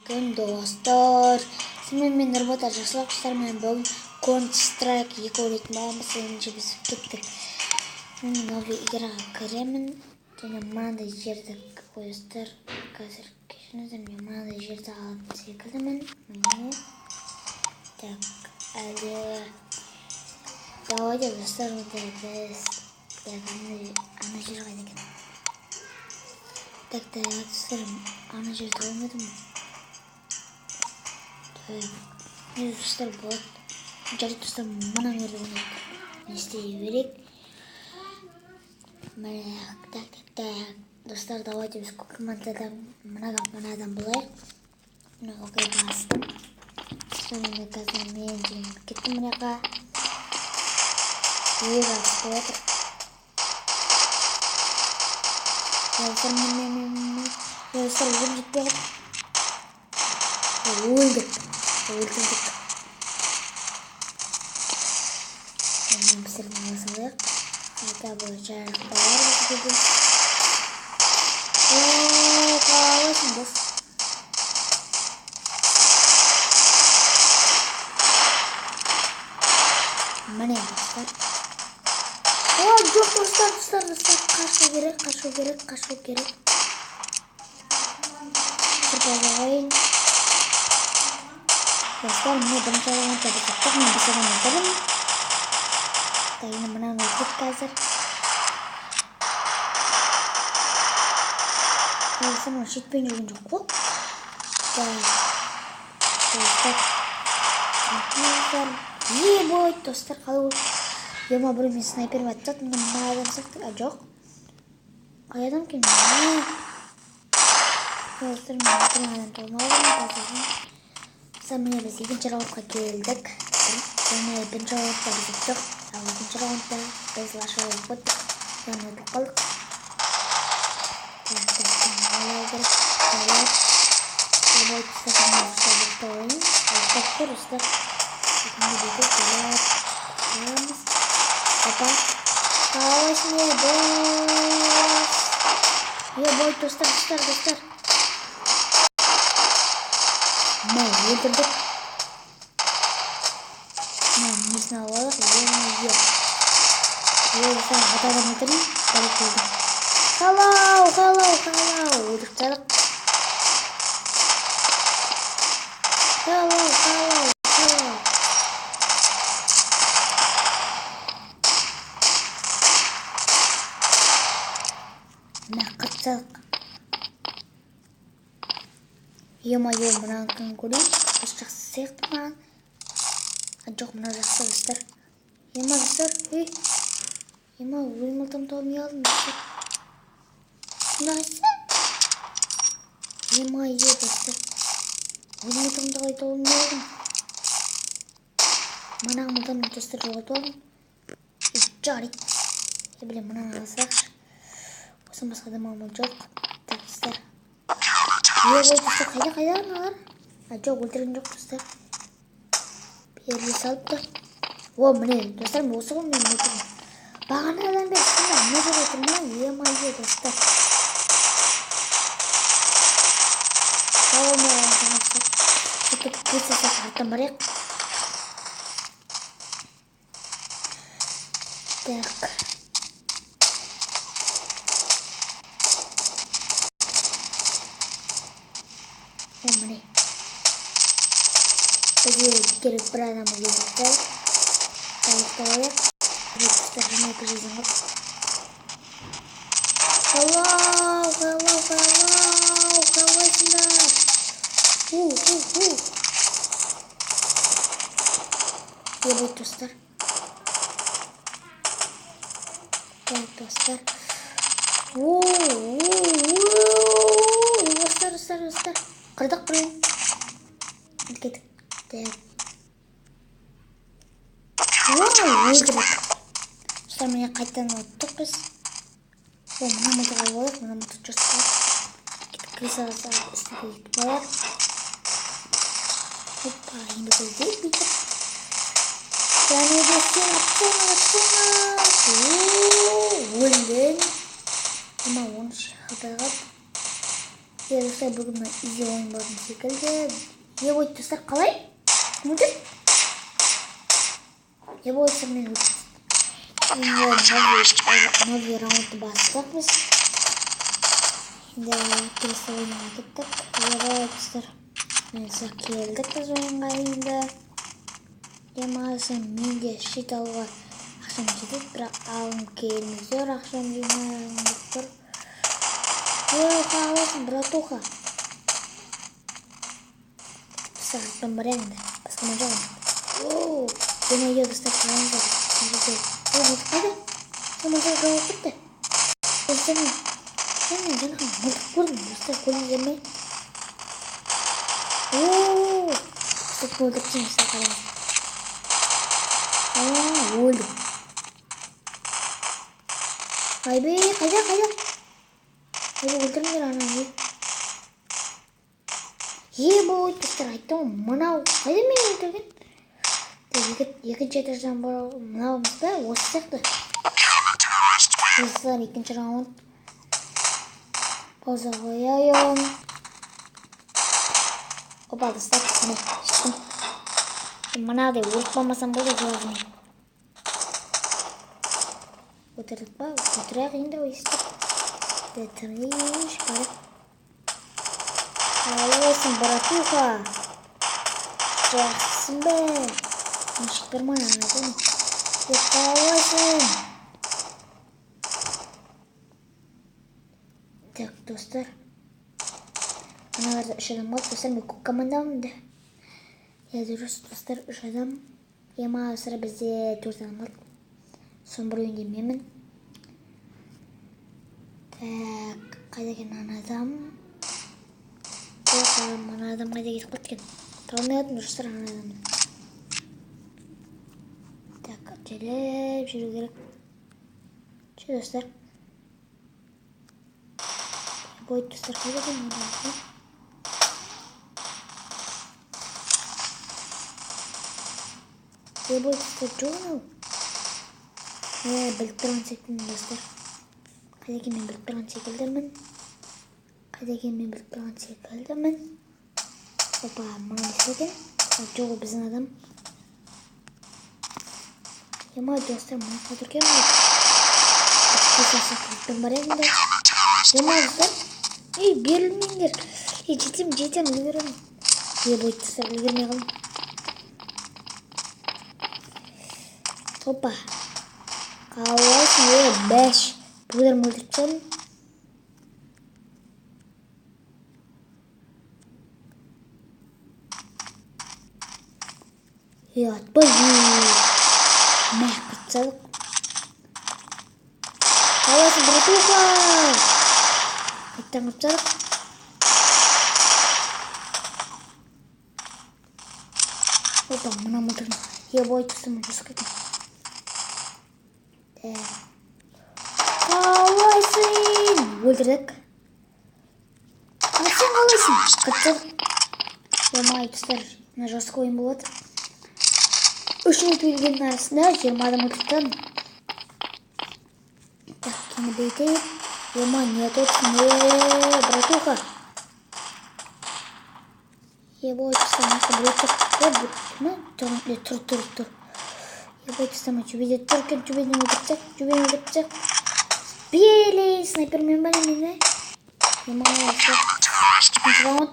Күн достар. Сізмен нұрбота жақсылық құштармен бүгін Counter-Strike 2 ойнайтын боламыз. Енді біз кеттік. Новый играға кіремін. Және мынандай жерді қойыстар. Қазір кешіңіздер, мен мынандай жерді алып секілдімін. Міне. Так, әлі. Давайте достар, біз. Ана жер қайда екен. Так, достар, ана жерді ойнадым. Достар, болады. Жарайды достар, мына жерді ойнадым. Не істей берейік. Так. Достар, давайте біз командадан мынадан болайық. Мына оқай бастым. Сонымен қазір мен кеттім мынаға. Ел атып отыр. Достар, достар, өлім жетпей отыр. Өлдік. Мен пісірдің аласалайық. Қайта бұл жарық бар бізге. Қалайсың дос. Міне достар. Жоқ достар. Қашу керек. Сұрпазы қойын. Достар, міне бірінші алғанын табысаттық. Мен бісірген өтірім. Енді мұнан өтіп қазір. Қазір мұны шетпен жүрген жоқ қой. Достар. Бойт, достар, қалу. Ема бір мен снайперім әттіт. Мұна адам сақты. Жоқ. Қай адам кен? Достар, мен адам толмалым. Міне біз екінші раундқа келдік. Және бірінші раундта біз өттік. Ал екінші раундта біз лаша олып өттік. Және өтіп қалдық. Достар. Мен өлтірдік. Мен несін алайық. Өлсен атадан өтірін. Бәрі келді. Халау. Өлтіріп тадық. Халау. Мына қыртсалық. Ема-ем, мұнан күн көрейін. Біз жақсы сияқты маған. Жоқ, мұна жақсы достар. Ема достар. Ема, өлмілтім толмай алдым достар. Насы? Ема-е достар. Өлмілтімді қайта толмай алдым. Мұнан мұлтым достар жоғат алдым. Жарайды. Білем, мұнан аласақ. Осы басқа да мамыл жоқ. Так, достар. Достар, қайда аналар? Жоқ, өлтірген жоқ достар. Берге салыпты. Міне, достар, осы ғой мен өлтірген. Бағанадан бер, не жоқ отырма? Ема-е достар. Қаламаған жаңасы. Сөйтіп көсесек артын барайық. Так. Міне. Бізге керек бір адамы келдіктер. Тауықталайық. Достар, жаңа екі жизнь бар. Халау. Қалайсыңдар. Ебой достар. Достар. Достар. Қырдық біреуін. Кеттік. Өлдірдік. Достар, міне қайттан өттік біз. Мұна мұтыға болайық. Мұна мұты жұртқа. Крисаласа үстіге етіп болайық. Опа, енді көздейік бүйтіп. Және де сен өлдің. Ема оны шығыдағып. Dostlar bugün izi oyun bozma şekilde. Ya bu dostlar kalay. Mıdır? Ya bu dostlar ne olur? Novi round bastık biz. Şimdi kilise oyununa gittik. Ya bu dostlar. Neyse geldik biz oyunға енді. Демалсын менде шит алуға ақшам жетеді, бірақ алым келмейді, ақшам жинағанды тұр. Қаласың, братуха. Сағаттан бар енді, басқама жоғын. Демейе достар қалаңдар. Қайда? Самаса жауап бітті. Достармен, мен жаңағы мылтық көрдім, достар көрдіңіздер ме? Достар мылтықпен достар қалаңдар. Өлді. Қайда? Өлтіріңдер ананы. Бой, достар, айттым, мынау. Қайда мен өлтірген? Екінші этаждан мынауымыз ба? Осы сияқты. Достар, екінші раунд. Пауза қояйын. Опа, достар, міне, шықтым. Мынадай өлтпамасам болды жауабын. Отырдық па? Отырайық енді ойыстық. Дәтірейш барып. Қалайсың, братуха? Жақсың бә? Шықтырман анадың. Қалайсың? Так, достар. Аналарда үш адам болды. Достар, мен көк командамын. Я дұрыс, достар, үш адам. Ема сыра бізде 4 адам қалды. Соның бір үйінде менмін. Так, қайда екен ана адам? Ана адам қайда кетіп қалды екен? Талмай алдым, достар, ана адамды. Так, әтелеп жүру керек. Ше, достар. Бойт, достар, қайда екен ана адам? Бой, достар, жоғын ау. Біліп тұрған секілдімін, достар. Қайда екен мен біліп тұрған секілдімін. Опа, мұны несі екен? Жоғы біздің адам. Ема, достар, мұны қатыркен ғой. Қосасы қылықтың бар егінде. Ема, достар. Берілмеңдер. Жетем, үлгерім. Бой, достар, үлгермей қалым. Опа. Қалайсың, бәш. Бұлдар мөлдіртсен. Атпай. Мәк бітсадық. Қалайсың, братуха. Қайттан бітсадық. Опа, мұна мұлдырын. Бой, тұстымын, жосық екен. Қалайсың? Өлтірдік. Сен қалайсың? Қыттық. Емай, тұстар, мына жосық ойын болады. 3 минут өлгеннің арасында 20 адам өлтірдім. Так, кені бейтейіп. Емай, не отойдысың? Братуха. Бой, тұстар, нақты бірейтіп. Тұр. Ебать, сама чубедет только чубеден өлтірсек. Бейли, снайпермен бәлі мені. Екінші раунд.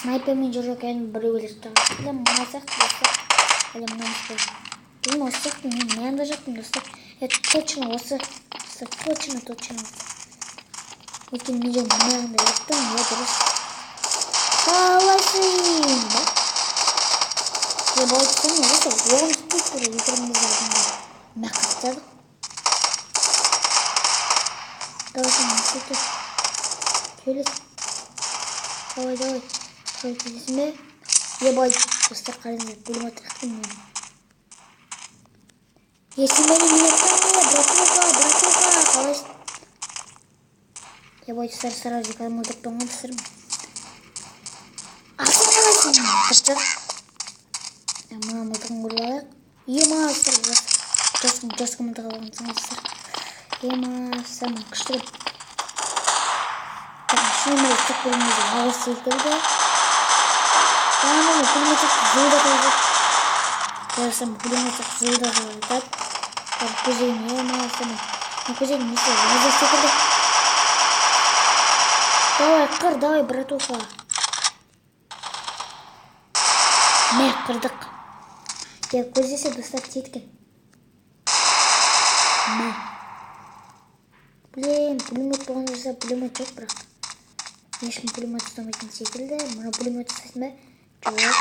Снайпермен жүрек әйін бір өлтірді. Мұна сияқты достар. Әлі мұна мұспай. Бүгін осы сияқты мен анда жақтым достар. Точно осы. Точно. Өйткені мен жол мұнағында еттім. Дұрыс. Қалайсың? Бой, тұстан осы. Оғын тұтып тұры. Өтірімді жағында. Мәк қыстадық. Давай, сөйтіп. Сөйлес. Давай. Сөйлесің бе? Бой, достар қарыңдар. Бөлім отырақтың мен. Есің бәлі ниеттің бе? Братуха. Қалайсың? Бой, достар сразу жекалым өтіп тоңған тұстырым. Ақсын қалайсың? Қыстық. Мұна мұлтығын көріп алайық. Ема, жосқы мұлтығы алғансың, достар. Ема, самын күштіріп. Numaralı bölümümüzün havası çekildi. Yani pulmatik zırda kalacak. Yarısam pulmatik zırda kalacak. Kuzeyini yemezsem. Kuzeyini nasıl havası çekildi. Давай, братуха. Не, кырдык. Я көзесе достать сеткен. Не. Блин, пулемет болған жаса пулемет жоқ бірақ. Ешкім пулемет ұстамайтын секілді. Мұна пулемет ұстайсың ба? Жоқ.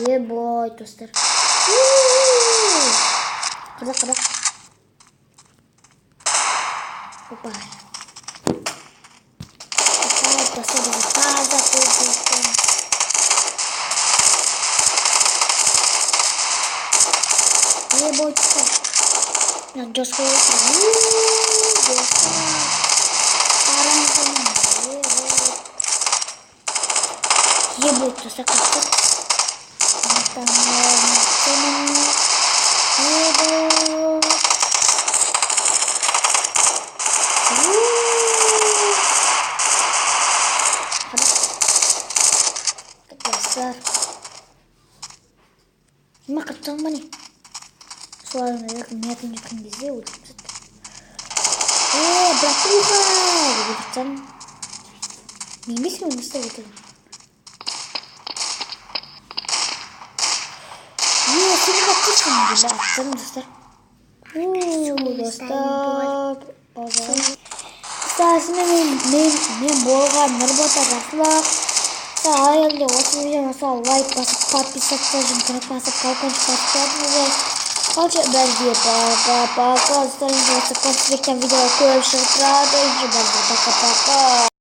Ебой, достар. Қырдық. Опа. Достар, таза қойып. Ебой, достар. Жосқа өтір. Ебой, достар, қаттық. Ма қаттығым ба не? Соларына еркін миятын жеткен кезде өліп жатты. Братуха! Деп жатсам. Мен бесін оны істеп өтемін. Сені баққышын деп аттым, достар. Достар, мен болған Нұрбота Жақсылақ. Аялде осы видеоны лайк басып, подписаться үшін кнопка басып, колокольчик басып қоятыңыздар. Қалшы бәрге пока-пока. Достарыңыз осы конспектен видео көріп шығып тұрады. Пока-пока.